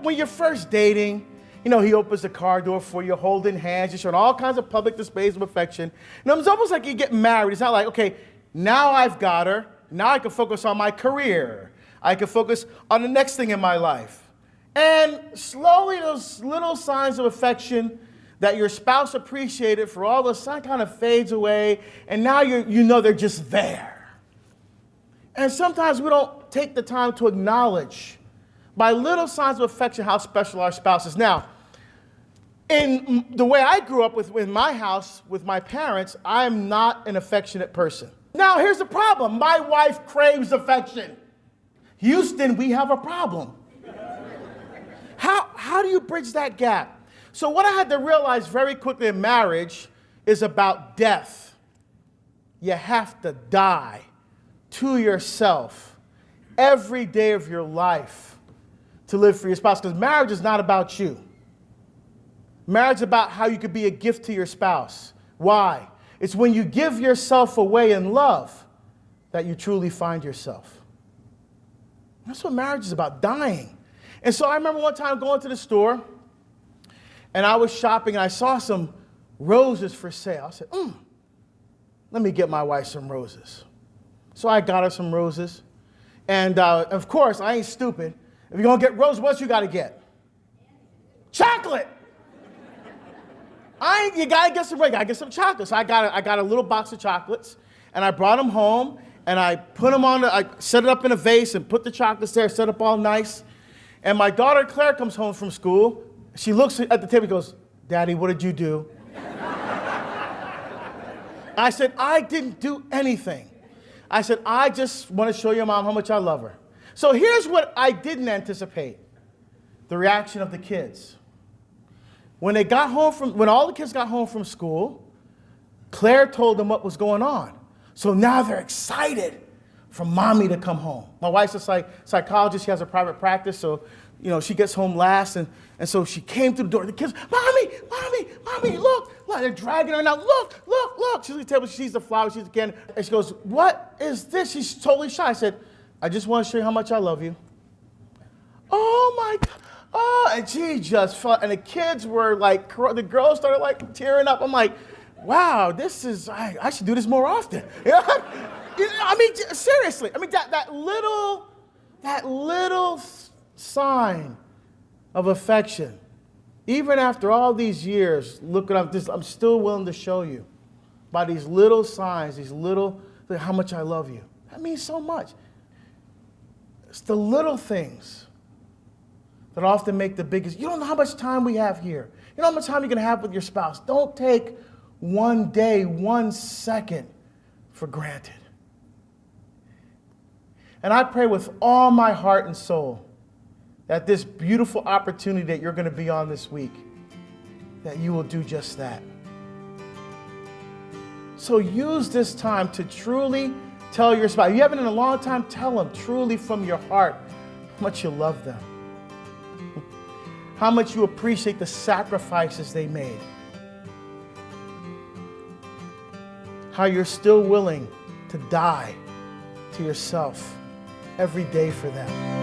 when you're first dating, he opens the car door for you, holding hands, you're showing all kinds of public displays of affection. It's almost like you get married. It's not like, okay, now I've got her. Now I can focus on my career. I can focus on the next thing in my life. And slowly those little signs of affection that your spouse appreciated for all those signs kind of fades away, and now they're just there. And sometimes we don't take the time to acknowledge by little signs of affection how special our spouse is. Now, in the way I grew up with my house, with my parents, I'm not an affectionate person. Now, here's the problem. My wife craves affection. Houston, we have a problem. How do you bridge that gap? So what I had to realize very quickly in marriage is about death. You have to die to yourself every day of your life to live for your spouse, because marriage is not about you. Marriage is about how you could be a gift to your spouse. Why? It's when you give yourself away in love that you truly find yourself. That's what marriage is about, dying. And so I remember one time going to the store, and I was shopping, and I saw some roses for sale. I said, let me get my wife some roses. So I got her some roses. And of course, I ain't stupid. If you're going to get roses, what you got to get? Chocolate. You got to get some, chocolate. So I got a little box of chocolates, and I brought them home, and I put them I set it up in a vase and put the chocolates there, set up all nice. And my daughter Claire comes home from school. She looks at the table and goes, Daddy, what did you do? I said, I didn't do anything. I said, I just want to show your mom how much I love her. So here's what I didn't anticipate. The reaction of the kids. When all the kids got home from school, Claire told them what was going on. So now they're excited for mommy to come home. My wife's a psychologist. She has a private practice, so she gets home last, and so she came through the door. The kids, mommy, look. They're dragging her now. Look. She's at the table. She sees the flowers. She sees the candy. And she goes, what is this? She's totally shy. I said, I just want to show you how much I love you. Oh, my God. Oh, and she just felt, and the kids were like, the girls started like tearing up. I'm like, wow, I should do this more often. Seriously. That little sign of affection, even after all these years, look what I'm still willing to show you by these little signs, how much I love you. That means so much. It's the little things that often make the biggest. You don't know how much time we have here. You know how much time you're going to have with your spouse. Don't take one day, 1 second for granted. And I pray with all my heart and soul that this beautiful opportunity that you're going to be on this week, that you will do just that. So use this time to truly tell your spouse. If you haven't in a long time, tell them truly from your heart how much you love them, how much you appreciate the sacrifices they made, how you're still willing to die to yourself every day for them.